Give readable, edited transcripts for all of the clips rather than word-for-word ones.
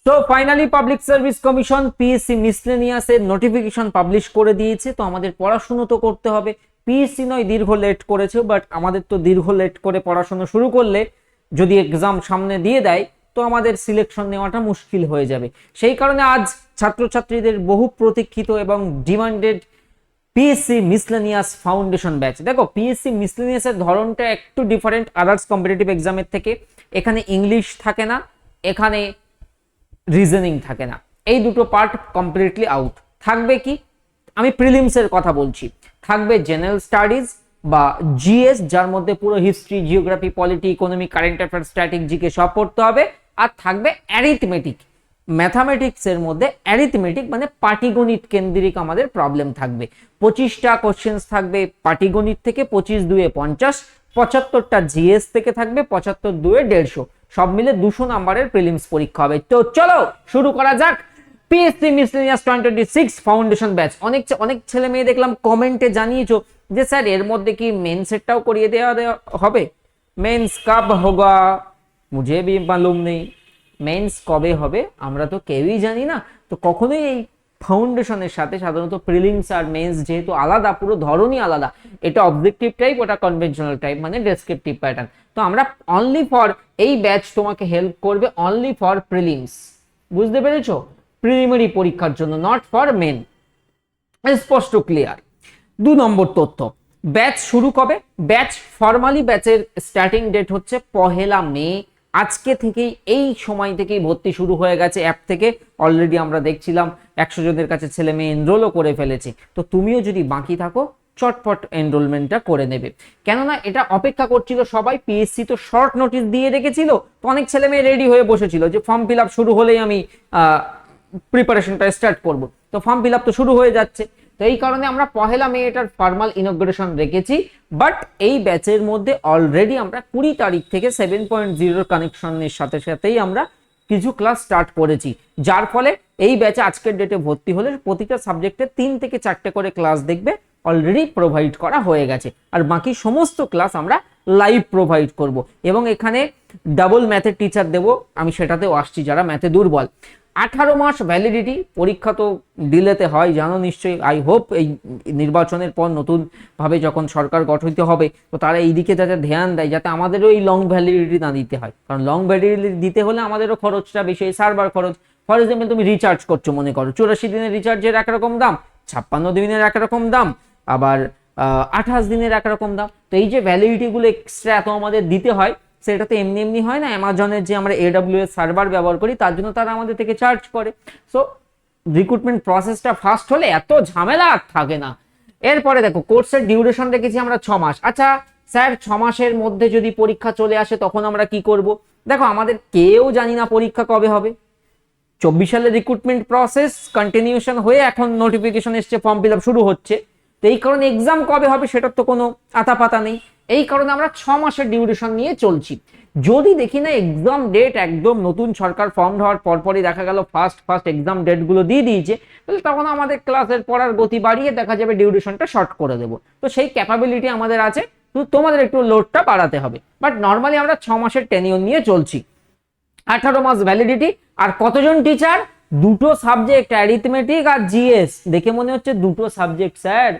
তো finally public service commission PSC miscellaneous এর notification publish করে দিয়েছে। তো আমাদের পড়াশুনো তো করতে হবে। পিএসসি নয় দীর্ঘ লেট করেছে, বাট আমাদের তো দীর্ঘ লেট করে পড়াশোনা শুরু করলে যদি এক্সাম সামনে দিয়ে দেয় তো আমাদের সিলেকশন নেওয়াটা মুশকিল হয়ে যাবে। সেই কারণে আজ ছাত্রছাত্রীদের বহু প্রতীক্ষিত এবং demanded PSC miscellaneous foundation batch. দেখো পিএসসি মিসলেনিয়াস এর ধরনটা একটু ডিফারেন্ট আদার্স কম্পিটিটিভ এক্সামের থেকে। এখানে ইংলিশ থাকে না, এখানে রিজনিং থাকে না, এই দুটো পার্ট কমপ্লিটলি আউট। থাকবে কি, আমি প্রিলিমস এর কথা বলছি, থাকবে জেনারেল স্টাডিজ বা জিএস, যার মধ্যে পুরো history, geography, polity, economy, current affairs, স্ট্র্যাটেজিকে সব পড়তে হবে। আর থাকবে অ্যারিথমেটিক, ম্যাথামেটিক্স এর মধ্যে অ্যারিথমেটিক মানে পাটিগণিত কেন্দ্রিক আমাদের প্রবলেম থাকবে। 25টা কোশ্চেন্স থাকবে পাটিগণিত থেকে, 25 দুয়ে 50, 75টা জিএস থেকে থাকবে, 75 দুয়ে 150, সব মিলে 200 নাম্বারের প্রিলিমস পরীক্ষা হবে। তো চলো শুরু করা যাক পিএসসি মিসলেনিয়াস 2026 ফাউন্ডেশন ব্যাচ। অনেক ছেলে মেয়ে দেখলাম কমেন্টে জানিয়েছো যে স্যার এর মধ্যে কি মেন সেটটাও করিয়ে দেওয়া হবে। মেন্স কব হোগা মুঝে ভি মালুম নেই, মেন্স কবে হবে আমরা তো কেউই জানি না। তো কখনোই এই ফাউন্ডেশনের সাথে সাধারণত প্রিলিমস আর মেন্স যেহেতু আলাদা, পুরো ধরনই আলাদা, এটা অবজেক্টিভ টাইপ, ওটা কনভেনশনাল টাইপ মানে ডেসক্রিপটিভ প্যাটার্ন। তো আমরা অনলি ফর এই ব্যাচ তোমাকে হেল্প করবে অনলি ফর প্রিলিমস, বুঝতে পেরেছো? প্রিলিমিনারি পরীক্ষার জন্য, নট ফর মেন। স্পষ্ট ক্লিয়ার। 2 নম্বর তথ্য, ব্যাচ শুরু কবে? ব্যাচ ফর্মালি ব্যাচের স্টার্টিং ডেট হচ্ছে 1 মে। আজকে থেকেই, এই সময় থেকেই ভর্তি শুরু হয়ে গেছে। অ্যাপ থেকে অলরেডি আমরা দেখছিলাম 100 জনের কাছে ছেলে মেয়ে এনরোলও করে ফেলেছে। তো তুমিও যদি বাকি থাকো চটপট এনরোলমেন্টটা করে নেবে, কেননা এটা অপেক্ষা করছিল সবাই। পিএসসি তো শর্ট নোটিশ দিয়ে রেখেছিল, তো অনেক ছেলে মেয়ে রেডি হয়ে বসেছিল যে ফর্ম ফিল আপ শুরু হলেই আমি প্রিপারেশনটা স্টার্ট করব। তো ফর্ম ফিল আপ তো শুরু হয়ে যাচ্ছে, তো এই কারণে আমরা 1 মে এটার ফর্মাল ইনগ্রেশন রেখেছি। বাট এই ব্যাচের মধ্যে অলরেডি আমরা 20 তারিখ থেকে 7.0 কানেকশনের সাথে সাথেই আমরা কিছু ক্লাস স্টার্ট করেছি, যার ফলে এই ব্যাচে আজকের ডেটে ভর্তি হলে প্রতিটা সাবজেক্টে 3 থেকে 4টে করে ক্লাস দেখবে অলরেডি প্রোভাইড করা হয়ে গেছে। আর বাকি সমস্ত ক্লাস আমরা লাইভ প্রোভাইড করব, এবং এখানে ডাবল ম্যাথের টিচার দেবো, আমি সেটাতেও আসছি যারা ম্যাথে দুর্বল। 18 মাস ভ্যালিডিটি, পরীক্ষা তো ডিলেতে হয় জানো নিশ্চয়ই। আই হোপ এই নির্বাচনের পর নতুন ভাবে যখন সরকার গঠিত হবে তো তারা এই দিকে যাতে ধ্যান দেয়, যাতে আমাদেরও এই লং ভ্যালিডিটি না দিতে হয়। কারণ লং ভ্যালিডিটি দিতে হলে আমাদেরও খরচটা বেশি, সার্ভার খরচ। ফর এক্সাম্পল তুমি রিচার্জ করছো, মনে করো 84 দিনের রিচার্জের একরকম দাম, 56 দিনের একরকম দাম, আবার 28 দিনের একরকম দাম। তো এই যে ভ্যালিডিটি গুলো এক্সট্রা এত আমাদের দিতে হয়, সেটা তো এমনি এমনি হয় না। অ্যামাজনের যে আমরা AWS সার্ভার ব্যবহার করি তার জন্য তারা আমাদের থেকে চার্জ করে। সো রিক্রুটমেন্ট প্রসেসটা ফাস্ট হলে এত ঝামেলা আর থাকে না। এরপরে দেখো কোর্সের ডিউরেশন রেখেছি আমরা 6 মাস। আচ্ছা স্যার 6 মাসের মধ্যে যদি পরীক্ষা চলে আসে তখন আমরা কি করব? দেখো আমাদের কেউ জানি না পরীক্ষা কবে হবে। 24 সালে রিক্রুটমেন্ট প্রসেস কন্টিনিউশন হয়ে এখন নোটিফিকেশন এসছে, ফর্ম ফিল আপ শুরু হচ্ছে। তো এই কারণে এক্সাম কবে হবে সেটার তো কোনো আতাপাতা নেই। এই কারণে আমরা 6 মাসের ডিউরেশন নিয়ে চলছি। যদি দেখি না এক্সাম ডেট একদম নতুন সরকার ফর্ম হওয়ার পরপরই দেখা গেল ফার্স্ট এক্সাম ডেটগুলো দিয়ে দিয়েছে, তাহলে তখন আমাদের ক্লাসের পড়ার গতি বাড়িয়ে দেখা যাবে ডিউরেশনটা শর্ট করে দেবো। তো সেই ক্যাপাবিলিটি আমাদের আছে, তোমাদের একটু লোডটা বাড়াতে হবে। বাট নর্মালি আমরা 6 মাসের টেনিয়র নিয়ে চলছি। 18 মাস ভ্যালিডিটি। আর কতজন টিচার? 2টো সাবজেক্ট, অ্যারিথমেটিক আর জিএস। দেখে মনে হচ্ছে 2টো সাবজেক্ট স্যার,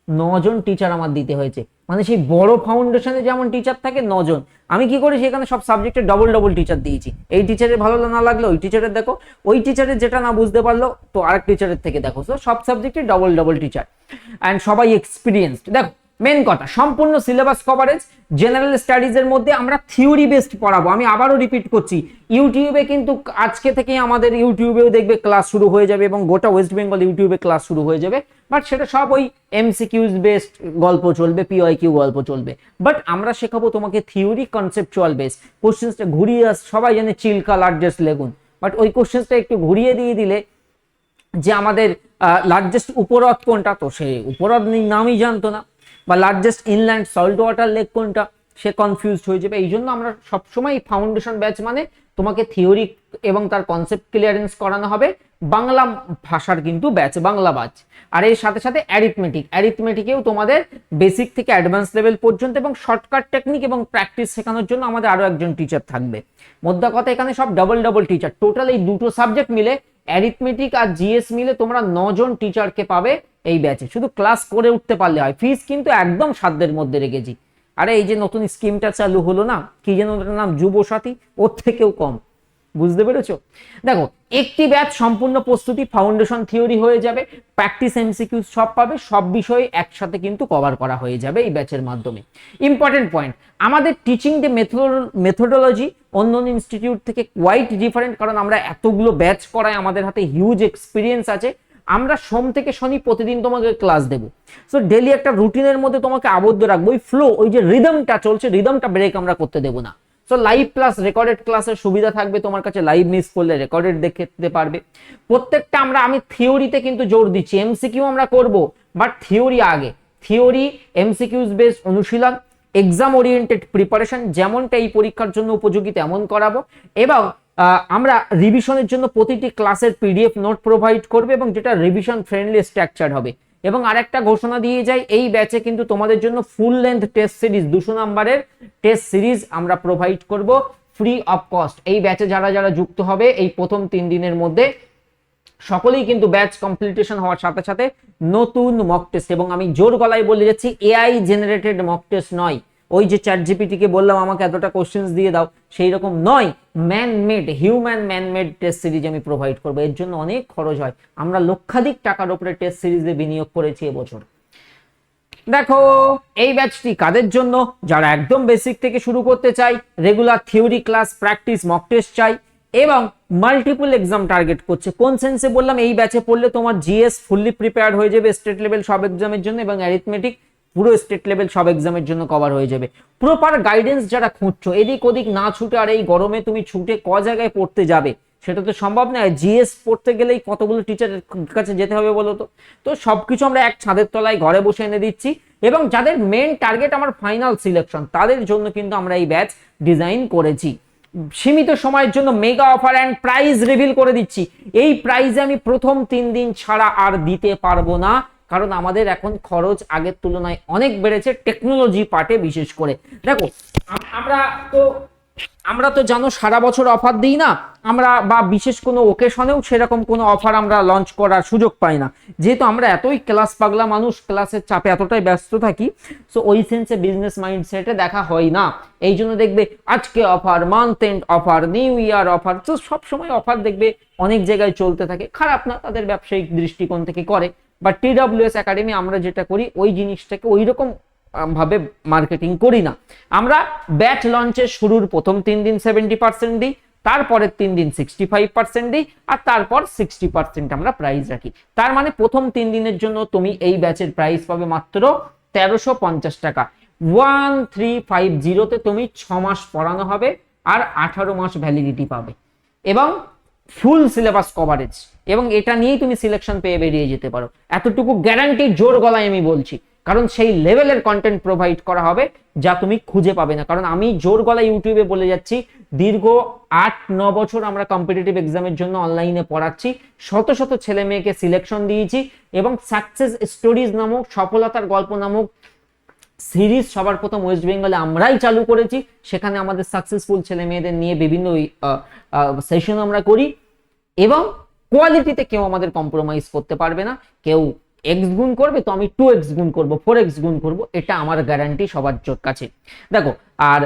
9 জন টিচার আমার দিতে হয়েছে। মানে সেই বড় ফাউন্ডেশনে যেমন টিচার থাকে 9 জন, আমি কি করি সেখানে সব সাবজেক্টে ডবল টিচার দিয়েছি। এই টিচারের ভালো না লাগলো ওই টিচারের দেখো, ওই টিচারের যেটা না বুঝতে পারলো তো আরেক টিচারের থেকে দেখো। তো সব সাবজেক্টে ডবল টিচার, অ্যান্ড সবাই এক্সপিরিয়েন্সড। দেখো মেন কথা, সম্পূর্ণ সিলেবাস কভারেজ। জেনারেল স্টাডিজ এর মধ্যে আমরা থিওরি বেসড পড়াবো। আমি আবারও রিপিট করছি, ইউটিউবে কিন্তু আজকে থেকেই আমাদের ইউটিউবেও দেখবে ক্লাস শুরু হয়ে যাবে, এবং গোটা ওয়েস্ট বেঙ্গল ইউটিউবে ক্লাস শুরু হয়ে যাবে। বাট সেটা সব ওই এমসিকিউজ বেসড গল্প চলবে, পিওয়াইকিউ গল্প চলবে। বাট আমরা শেখাবো তোমাকে থিওরি কনসেপচুয়াল বেস। কোশ্চেন্সটা ঘুরিয়ে সবাই জানে চিল্কা লার্জেস্ট লেগুন, বাট ওই কোশ্চেন্সটা একটু ঘুরিয়ে দিয়ে দিলে যে আমাদের লার্জেস্ট উপহ্রদ কোনটা, তো সে উপহ্রদ নামই জানতো না। বা largest inland salt water lake কোনটা, সে কনফিউজড হয়ে যাবে। এই জন্য আমরা সবসময় ফাউন্ডেশন ব্যাচ মানে তোমাকে থিওরি এবং তার কনসেপ্ট ক্লিয়ারেন্স করানো হবে, বাংলা ভাষার কিন্তু ব্যাচ, বাংলা ব্যাচ। আর এর সাথে সাথে অ্যারিথমেটিকেও তোমাদের বেসিক থেকে অ্যাডভান্স লেভেল পর্যন্ত এবং শর্টকাট টেকনিক এবং প্র্যাকটিস শেখানোর জন্য আমাদের আরো একজন টিচার থাকবে। মোদ্দা কথা এখানে সব ডবল টিচার, টোটাল এই দুটো সাবজেক্ট মিলে অ্যারিথমেটিক আর জিএস মিলে তোমরা 9 জন টিচারকে পাবে এই ব্যাচে। শুধু ক্লাস করে উঠতে পারলে হয়। ফিস কিন্তু একদম সাধ্যের মধ্যে রেখেছি। আরে এই যে নতুন স্কিমটা চালু হলো না, কি যেন ওটার নাম, যুবসাথী, ওর থেকেও কম, বুঝতে পেরেছো? দেখো, একটি ব্যাচ সম্পূর্ণ প্রস্তুতি, ফাউন্ডেশন থিওরি হয়ে যাবে, প্র্যাকটিস এমসিকিউ সব পাবে, সব বিষয়ে একসাথে কিন্তু কভার করা হয়ে যাবে এই ব্যাচের মাধ্যমে। ইম্পর্টেন্ট পয়েন্ট, আমাদের টিচিং যে মেথোডোলজি অন্য ইনস্টিটিউট থেকে কোয়াইট ডিফারেন্ট, কারণ আমরা এতগুলো ব্যাচ করাই, আমাদের হাতে হিউজ এক্সপিরিয়েন্স আছে। আমরা সোম থেকে শনি প্রতিদিন তোমাকে ক্লাস দেবো। সো ডেলি একটা রুটিনের মধ্যে তোমাকে আবদ্ধ রাখবো, ওই ফ্লো, ওই যে রিদমটা চলছে, রিদমটা ব্রেক আমরা করতে দেবো না। সো লাইভ প্লাস রেকর্ডেড ক্লাসের সুবিধা থাকবে তোমার কাছে, লাইভ মিস করলে রেকর্ডেড দেখতে পারবে। প্রত্যেকটা আমি থিওরিতে কিন্তু জোর দিচ্ছি, এমসিকিউ আমরা করব, বাট থিওরি আগে, থিওরি এমসিকিউজ বেসড অনুশীলন, এক্সাম ওরিয়েন্টেড প্রিপারেশন, যেমনটা এই পরীক্ষার জন্য উপযোগী তেমন করাবো। এবং আমরা রিভিশনের জন্য প্রতিটি ক্লাসের পিডিএফ নোট প্রোভাইড করবে, এবং যেটা রিভিশন ফ্রেন্ডলি স্ট্রাকচার হবে। এবং আরেকটা ঘোষণা দিয়ে যাই, এই ব্যাচে কিন্তু তোমাদের জন্য ফুল লেন্থ টেস্ট সিরিজ, 200 নম্বরের টেস্ট সিরিজ আমরা প্রোভাইড করব ফ্রি অফ কস্ট। এই ব্যাচে যারা যারা যুক্ত হবে এই প্রথম 3 দিনের মধ্যে সকলেই কিন্তু ব্যাচ কমপ্লিটেশন হওয়ার সাথে সাথে নতুন মক টেস্ট, এবং আমি জোর গলায় বলে যাচ্ছি এআই জেনারেটেড মক টেস্ট নয়। ওই যে চ্যাট জিপিটি কে বললাম আমাকে এতটা কোশ্চেন্স দিয়ে দাও, সেই রকম নয়, human man made test series আমি প্রোভাইড করবো। এর জন্য অনেক খরচ হয়, আমরা লক্ষাধিক টাকার উপরে টেস্ট সিরিজে বিনিয়োগ করেছি এবছর। দেখো, এই ব্যাচটি কাদের জন্য? যারা একদম বেসিক থেকে শুরু করতে চাই, regular theory class, practice, mock test চাই, এবং মাল্টিপল এক্সাম টার্গেট করছে। কোন সেন্সে বললাম? এই ব্যাচে পড়লে তোমার জিএস ফুললি প্রিপেয়ার্ড হয়ে যাবে স্টেট লেভেল সব এক্সামের জন্য, এবং অ্যারিথমেটিক পুরো স্টেট লেভেল সব এক্সামের জন্য কভার হয়ে যাবে। প্রপার গাইডেন্স যারা খুঁজছো, এদিক ওদিক না ছুটে, আর এই গরমে তুমি ছুটে জায়গায় পড়তে যাবে, সেটা তো সম্ভব নয়। জিএস পড়তে গেলেই কতগুলো টিচারের কাছে যেতে হবে বলো তো? তো সবকিছু আমরা এক ছাদের তলায় ঘরে বসে এনে দিচ্ছি, এবং যাদের মেন টার্গেট আমার ফাইনাল সিলেকশন, তাদের জন্য কিন্তু আমরা এই ব্যাচ ডিজাইন করেছি। সীমিত সময়ের জন্য mega offer and price reveal করে দিচ্ছি। এই প্রাইসে আমি প্রথম 3 দিন ছাড়া আর দিতে পারবো না, কারণ আমাদের এখন খরচ আগের তুলনায় অনেক বেড়েছে, টেকনোলজি পার্টে বিশেষ করে। দেখো, আমরা তো জানো সারা বছর অফার দিই না আমরা, বা বিশেষ কোনো ওকেশনেও সেরকম কোনো অফার আমরা লঞ্চ করার সুযোগ পাই না, যেহেতু আমরা এতই ক্লাস পাগলা মানুষ, ক্লাসের চাপে এতটাই ব্যস্ত থাকি। সো ওই সেন্সে বিজনেস মাইন্ডসেটে দেখা হয় না। এই জন্য দেখবে আজকে offer, month end offer, new year offer, তো সবসময় অফার দেখবে অনেক জায়গায় চলতে থাকে। খারাপ না, তাদের ব্যবসায়িক দৃষ্টিকোণ থেকে করে। বাট TWS একাডেমি আমরা যেটা করি, ওই জিনিসটাকে ওই রকম ভাবে মার্কেটিং করি না। আমরা ব্যাচ লঞ্চের শুরুর প্রথম 3 দিন 70% দিই, তারপরের 3 দিন 65% দিই, আর তারপর 60% আমরা প্রাইস রাখি। তার মানে প্রথম 3 দিনের জন্য তুমি এই ব্যাচের প্রাইস পাবে মাত্র 1350 টাকা। 1350 তে তুমি 6 মাস পড়ানো হবে, আর 18 মাস ভ্যালিডিটি পাবে, এবং ফুল সিলেবাস কভারেজ, এবং এটা নিয়েই তুমি সিলেকশন পেয়ে বেরিয়ে যেতে পারো। এতটুকু গ্যারান্টি জোর গলায় আমি বলছি, কারণ সেই লেভেলের কন্টেন্ট প্রোভাইড করা হবে যা তুমি খুঁজে পাবে না। কারণ আমি জোর গলায় ইউটিউবে বলে যাচ্ছি, দীর্ঘ 8-9 বছর আমরা কম্পিটিটিভ এক্সামের জন্য অনলাইনে পড়াচ্ছি, শত শত ছেলে মেয়েকে সিলেকশন দিয়েছি, এবং সাকসেস স্টোরিজ নামক, সফলতার গল্প নামক সিরিজ সবার প্রথম ওয়েস্ট বেঙ্গলে আমরাই চালু করেছি। সেখানে আমাদের সাকসেসফুল ছেলে মেয়েদের নিয়ে বিভিন্ন সেশন আমরা করি, এবং কোয়ালিটিতে কেউ আমাদের কম্প্রোমাইজ করতে পারবে না। কেউ x গুণ করবে তো আমি 2x গুণ করব, 4x গুণ করব, এটা আমার গ্যারান্টি সবার কাছে। দেখো, আর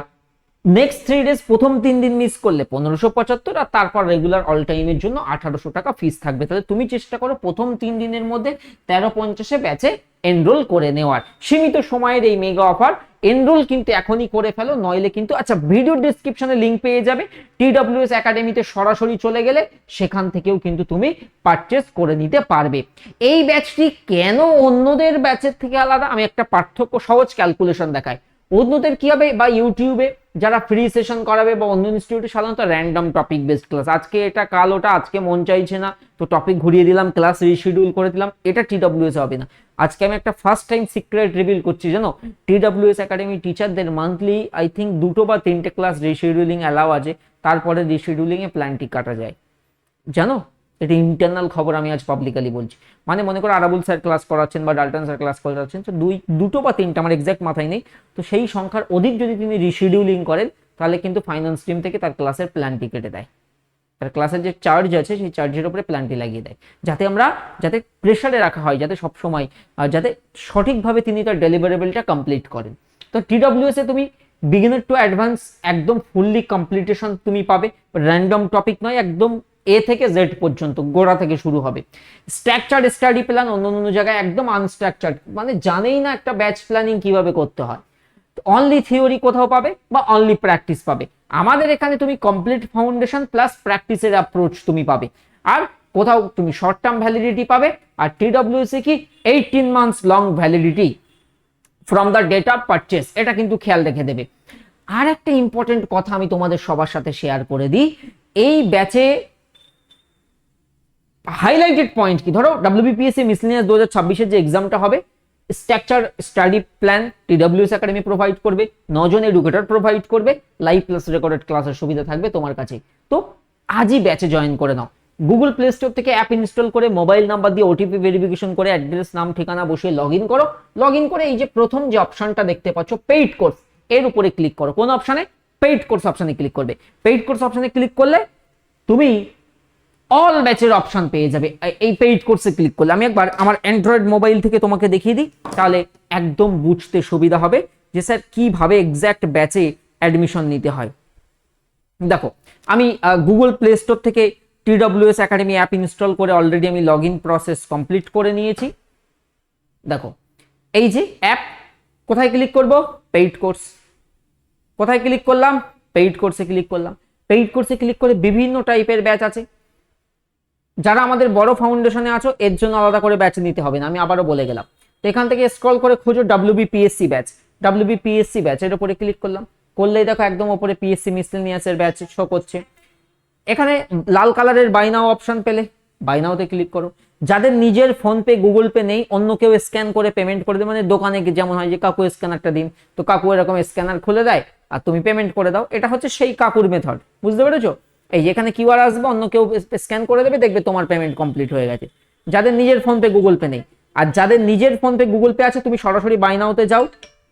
নেক্সট 3 ডেজ প্রথম 3 দিন মিস করলে 1575, আর তারপর রেগুলার অল টাইমের জন্য 1800 টাকা ফিস থাকবে। তাহলে তুমি চেষ্টা করো প্রথম 3 দিনের মধ্যে 1350 ব্যাচে এনরোল করে নেওয়ার। সীমিত সময়ের এই মেগা অফার, এনরোল কিন্তু এখনই করে ফেলো, নইলে কিন্তু ভিডিও ডেসক্রিপশনে লিংক পেয়ে যাবে, TWS একাডেমিতে সরাসরি চলে গেলে সেখান থেকেও কিন্তু তুমি পারচেজ করে নিতে পারবে। এই ব্যাচটি কেন অন্যদের ব্যাচের থেকে আলাদা? আমি একটা পার্থক্য, সহজ ক্যালকুলেশন দেখাই। অন্যদের কি হবে, বা ইউটিউবে যারা ফ্রি সেশন করাবে বা অন্য ইনস্টিটিউটে সাধারণত র্যান্ডম টপিক বেসড ক্লাস, আজকে এটা কাল ওটা, আজকে মন চাইছে না তো টপিক ঘুরিয়ে দিলাম, ক্লাস রিশিডিউল করে দিলাম, এটা TWS হবে না। আজকে আমি একটা ফার্স্ট টাইম সিক্রেট রিভিল করছি, জানো TWS একাডেমি টিচারদের মান্থলি আই থিঙ্ক 2 বা 3টে ক্লাস রিশিডিউলিং অ্যালাউ আছে, তারপরে রিশিডিউলিং এ প্ল্যানটি কাটা যায়, জানো এটা ইন্টারনাল খবর আমি আজ পাবলিকালি বলছি। মানে মনে করো আরাবুল স্যার ক্লাস করাচ্ছেন বা ডাল্টন স্যার ক্লাস করাচ্ছেন, তো 2 বা 3টে আমার এক্সাক্ট মাথায় নেই, তো সেই সংখ্যার অধিক যদি তিনি রিশিডিউলিং করেন তাহলে কিন্তু ফাইন্যান্স স্ট্রিম থেকে তার ক্লাসের প্ল্যানটি কেটে দেয়, তার ক্লাসের যে চার্জ আছে সেই চার্জের উপরে প্ল্যানটি লাগিয়ে দেয়, যাতে প্রেশারে রাখা হয়, যাতে সবসময় যাতে সঠিকভাবে তিনি তার ডেলিভারেবলটা কমপ্লিট করেন। তো TWS এ তুমি বিগিনার টু অ্যাডভান্স একদম ফুললি কমপ্লিটেশন তুমি পাবে, র্যান্ডম টপিক নয়, একদম A থেকে Z পর্যন্ত গোড়া থেকে শুরু হবে। স্ট্রাকচার্ড স্টাডি প্ল্যান অন্য জায়গায় একদম আনস্ট্রাকচার্ড, মানে জানেই না একটা ব্যাচ প্ল্যানিং কিভাবে করতে হয়, অনলি থিওরি কোথাও পাবে বা অনলি প্র্যাকটিস পাবে। আমাদের এখানে তুমি কমপ্লিট ফাউন্ডেশন প্লাস প্র্যাকটিসের অ্যাপ্রোচ তুমি পাবে, আর কোথাও তুমি শর্ট টার্ম ভ্যালিডিটি পাবে, আর TWS এ কি 18 months long validity from the date of purchase, এটা কিন্তু খেয়াল রেখে দেবে। আর একটা ইম্পর্টেন্ট কথা আমি তোমাদের সবার সাথে শেয়ার করে দিই, এই ব্যাচে হাইলাইটেড পয়েন্ট কি, ধরো WBPSC মিসলেনিয়াস 2026 এর যে এক্সামটা হবে, structure study plan TWS academy provide করবে, 9 জন এডুকেটর প্রোভাইড করবে, লাইভ প্লাস রেকর্ডেড ক্লাসের সুবিধা থাকবে তোমার কাছে। তো আজই ব্যাচে জয়েন করে নাও, গুগল প্লে স্টোর থেকে অ্যাপ ইনস্টল করে মোবাইল নাম্বার দিয়ে OTP ভেরিফিকেশন করে অ্যাড্রেস নাম ঠিকানা বসিয়ে লগইন করো, লগইন করে এই যে প্রথম যে অপশনটা দেখতে পাচ্ছ পেইড কোর্স, এর উপরে ক্লিক করো। কোন অপশনে? পেইড কোর্স অপশনে ক্লিক করবে। পেইড কোর্স অপশনে ক্লিক করলে তুমি অল ব্যাচের অপশন পেয়ে যাবে এই পেইড কোর্সে ক্লিক করলে। আমি একবার আমার অ্যান্ড্রয়েড মোবাইল থেকে তোমাকে দেখিয়ে দিই, তাহলে একদম বুঝতে সুবিধা হবে যে স্যার কিভাবে এক্স্যাক্ট ব্যাচে অ্যাডমিশন নিতে হয়। দেখো আমি গুগল প্লে স্টোর থেকে TWS একাডেমি অ্যাপ ইনস্টল করে অলরেডি আমি লগইন প্রসেস কমপ্লিট করে নিয়েছি। দেখো এই যে অ্যাপ, কোথায় ক্লিক করব? Paid course. কোথায় ক্লিক করলাম? পেইড কোর্সে ক্লিক করলাম। পেইড কোর্সে ক্লিক করে বিভিন্ন টাইপের ব্যাচ আছে। যারা আমাদের বড় ফাউন্ডেশনে আছো এর জন্য আলাদা করে ব্যাচ নিতে হবে না, আমি আবারও বলে গেলাম। তো এখান থেকে স্ক্রল করে খোঁজো WBPSC ব্যাচ, WBPSC ব্যাচ এর উপরে ক্লিক করলাম, করলেই দেখো একদম উপরে PSC মিসলেনিয়াসের ব্যাচ শো করছে। এখানে লাল কালারের বাই নাও অপশন পেলে বাই নাওতে ক্লিক করো। যাদের নিজের ফোন পে গুগল পে নেই, অন্য কেউ স্ক্যান করে পেমেন্ট করে দেবে, মানে দোকানে যেমন হয় যে কাকু স্ক্যানারটা দিন, তো কাকু এরকম স্ক্যানার খুলে দেয় আর তুমি পেমেন্ট করে দাও, এটা হচ্ছে সেই কাকুর মেথড, বুঝতে পেরেছো? এই যে এখানে QR আসবে, অন্য কেউ স্ক্যান করে দেবে, দেখবে তোমার পেমেন্ট কমপ্লিট হয়ে গেছে। যাদের নিজের ফোন পে গুগল পে নেই, আর যাদের নিজের ফোন পে গুগল পে আছে, তুমি সরাসরি বাই নাওতে যাও,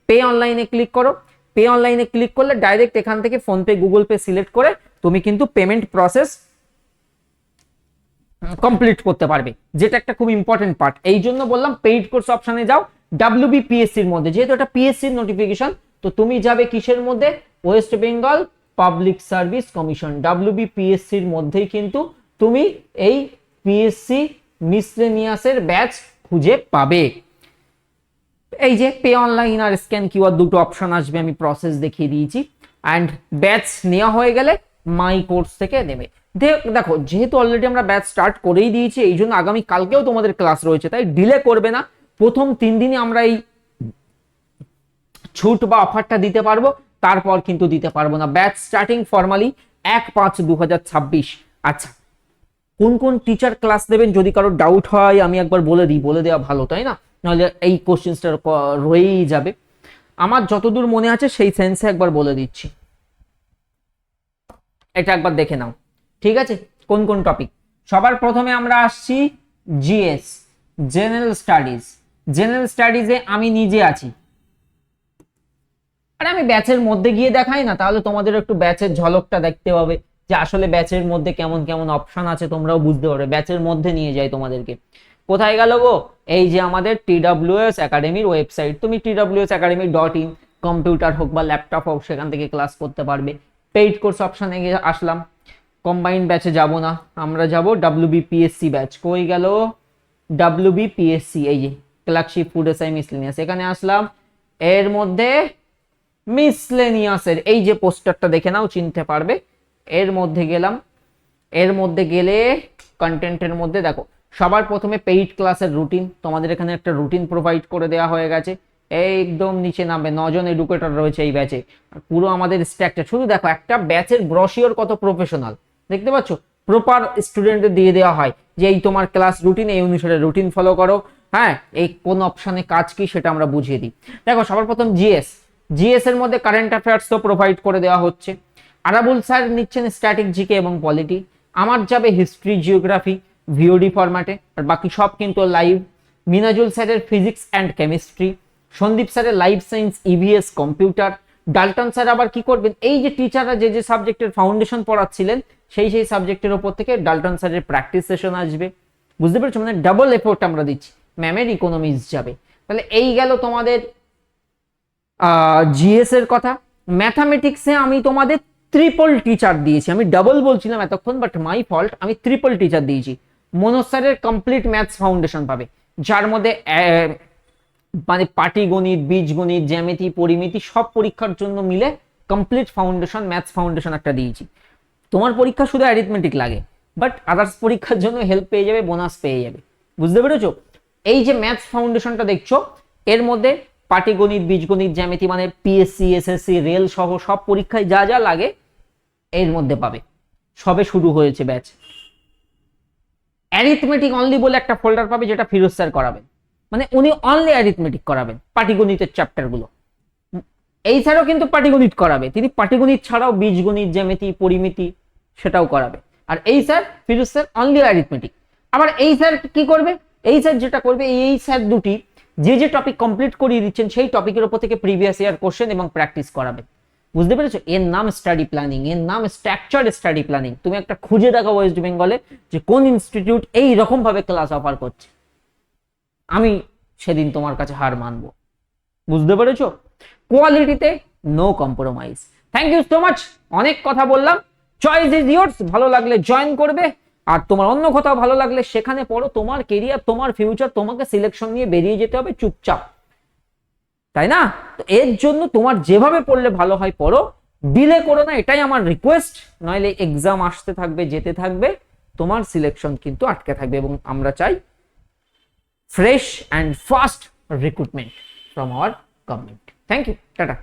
পে অনলাইনে ক্লিক করো। পে অনলাইনে ক্লিক করলে ডাইরেক্ট এখান থেকে phone pay Google pay select করে তুমি কিন্তু পেমেন্ট প্রসেস কমপ্লিট করতে পারবে, যেটা একটা খুব ইম্পর্টেন্ট পার্ট। এই জন্য বললাম পেইড কোর্স অপশনে যাও। WBPSC এর মধ্যে, যেহেতু এটা PSC এর নোটিফিকেশন, তো তুমি যাবে কিসের মধ্যে? West Bengal public service commission, WBPSC এর মধ্যেই কিন্তু তুমি এই PSC মিসলেনিয়াসের ব্যাচ খুঁজে পাবে। এই যে পে অনলাইন আর স্ক্যান QR দুটো অপশন আসবে, আমি প্রসেস দেখিয়ে দিয়েছি। অ্যান্ড ব্যাচ নেওয়া হয়ে গেলে মাই কোর্স থেকে নেবে। দেখো যেহেতু অলরেডি আমরা ব্যাচ স্টার্ট করেই দিয়েছি, এই জন্য আগামী কালকেও তোমাদের ক্লাস রয়েছে, তাই ডিলে করবে না। প্রথম 3 দিনই আমরা এই ছুট বা অফারটা দিতে পারবো, তারপর কিন্তু দিতে পারবো না। Batch starting formally 1/5/2026। আচ্ছা, কোন কোন টিচার ক্লাস দেবেন যদি কারো ডাউট হয় আমি একবার বলে দিই, বলে দেওয়া ভালো তাই না, নাহলে এই কোশ্চেনটা রয়েই যাবে। আমার যতদূর মনে আছে সেই সেন্সে একবার বলে দিচ্ছি, এটা একবার দেখে নাও, ঠিক আছে? কোন কোন টপিক? সবার প্রথমে আমরা আসছি GS, জেনারেল স্টাডিজ। জেনারেল স্টাডিজে আমি নিজে আছি, আর আমি ব্যাচের মধ্যে গিয়ে দেখাই না, তাহলে তোমাদের একটু ব্যাচের ঝলকটা দেখতে হবে যে আসলে ব্যাচের মধ্যে কেমন কেমন অপশন আছে, তোমরাও বুঝতে পারবে। ব্যাচের মধ্যে নিয়ে যাই তোমাদেরকে। কোথায় গেল গো? এই যে আমাদের TWS একাডেমির ওয়েবসাইট, তুমি twsacademy.in, কম্পিউটার হোক বা ল্যাপটপ হোক সেখান থেকে ক্লাস করতে পারবে। পেইড কোর্স অপশনে গিয়ে আসলাম, কম্বাইন্ড ব্যাচে যাব না, আমরা যাব WBPSC ব্যাচ। কই গেল WBPSC? এই যে ক্লার্কশিপ ফুড এসআই মিসলেনিয়াস, এখানে আসলাম। এর মধ্যে মিসলেনিয়াসের এই যে পোস্টারটা দেখে নাও, চিনতে পারবে। এর মধ্যে গেলাম, এর মধ্যে গেলে কন্টেন্টের মধ্যে দেখো সবার প্রথমে পেইড ক্লাসের রুটিন, তোমাদের এখানে একটা রুটিন প্রোভাইড করে দেওয়া হয়ে গেছে। একদম নিচে নামবে, 9 জন এডুকেটর রয়েছে এই ব্যাচে। পুরো আমাদের স্ট্রাকচার শুধু দেখো, একটা ব্যাচের ব্রশিওর কত প্রফেশনাল, দেখতে পাচ্ছ? প্রপার স্টুডেন্টদের দিয়ে দেওয়া হয় যে এই তোমার ক্লাস রুটিন, এই অনুসারে রুটিন ফলো করো। হ্যাঁ, এই কোন অপশনে কাজ কি সেটা আমরা বুঝিয়ে দিই। দেখো সবার প্রথম জিএস এর মধ্যে কারেন্ট অ্যাফেয়ার্স তো প্রোভাইড করে দেওয়া হচ্ছে। আরাবুল স্যার নিচ্ছেন স্ট্যাটিক জিকে এবং পলিটি, আমার যাবে হিস্ট্রি জিওগ্রাফি ভিওডি ফরম্যাটে, আর বাকি সব কিন্তু লাইভ। মিনাজুল স্যারের ফিজিক্স অ্যান্ড কেমিস্ট্রি, সন্দীপ স্যারের life science EVS computer. Dalton sir আবার কি করবেন, এই যে টিচাররা যে যে সাবজেক্টের ফাউন্ডেশন পড়াচ্ছিলেন সেই সেই সাবজেক্টের ওপর থেকে ডাল্টন স্যারের প্র্যাকটিস সেশন আসবে। বুঝতে পেরেছো? মানে ডাবল এফোর্ট আমরা দিচ্ছি। ম্যামের ইকোনমিক্স যাবে। তাহলে এই গেল তোমাদের জিএস এর কথা। ম্যাথামেটিক্সে আমি তোমাদের ট্রিপল টিচার দিয়েছি, আমি ডাবল বলছিলাম এতক্ষণ, বাট মাই ফল্ট, আমি ট্রিপল টিচার দিয়েছি। মনোজ স্যারের কমপ্লিট ম্যাথস ফাউন্ডেশন পাবে, যার মধ্যে মানে পাটিগণিত, বীজগণিত, জ্যামিতি, পরিমিতি সব পরীক্ষার জন্য মিলে কমপ্লিট ফাউন্ডেশন, ম্যাথস ফাউন্ডেশন একটা দিয়েছি। তোমার পরীক্ষা শুধু অ্যারিথমেটিক লাগে, বাট আদার্স পরীক্ষার জন্য হেল্প পেয়ে যাবে, বোনাস পেয়ে যাবে। বুঝতে পেরেছো? এই যে ম্যাথস ফাউন্ডেশনটা দেখছো, এর মধ্যে পাটিগণিত, বীজগণিত, জ্যামিতি, মানে পিএসসি, এসএসসি, রেল সহ সব পরীক্ষায় যা যা লাগে এর মধ্যে পাবে। সবে শুরু হয়েছে ব্যাচ। অ্যারিথমেটিক অনলি বলে একটা ফোল্ডার পাবে, যেটা ফিরোজ স্যার করাবেন, মানে উনি অনলি অ্যারিথমেটিক করাবেন, পাটিগণিতের চ্যাপ্টার গুলো। এই স্যারও কিন্তু পাটিগণিত করাবে, তিনি পাটিগণিত ছাড়াও বীজগণিত, জ্যামিতি, পরিমিতি সেটাও করাবে। আর এই sir Firoz sir only arithmetic. আবার এই স্যার কি করবে, এই স্যার যেটা করবে, এই স্যার দুটি যে যে টপিক কমপ্লিট করিয়ে দিচ্ছেন সেই টপিকের উপর থেকে প্রিভিয়াস ইয়ার কোশ্চেন এবং প্র্যাকটিস করাবে। বুঝতে পেরেছো? এর নাম স্টাডি প্ল্যানিং, এর নাম স্ট্রাকচার স্টাডি প্ল্যানিং। তুমি একটা খুঁজে দেখো ওয়েস্ট বেঙ্গলে যে কোন ইনস্টিটিউট এই রকম ভাবে ক্লাস অফার করছে, আমি সেদিন তোমার কাছে হার মানবো। বুঝতে পেরেছো? কোয়ালিটিতে no compromise. Thank you so much, অনেক কথা বললাম। চয়েস ইজ ইয়োরস, ভালো লাগলে জয়েন করবে, আর তোমার অন্য কোথাও ভালো লাগলে সেখানে পড়ো। তোমার কেরিয়ার, তোমার ফিউচার, তোমাকে সিলেকশন নিয়ে বেরিয়ে যেতে হবে চুপচাপ, তাই না? তো এর জন্য তোমার যেভাবে পড়লে ভালো হয় পড়ো, ডিলে করো না, এটাই আমার রিকোয়েস্ট। নইলে এক্সাম আসতে থাকবে, যেতে থাকবে, তোমার সিলেকশন কিন্তু আটকে থাকবে। এবং আমরা চাই fresh and fast recruitment from our government. Thank you, tata.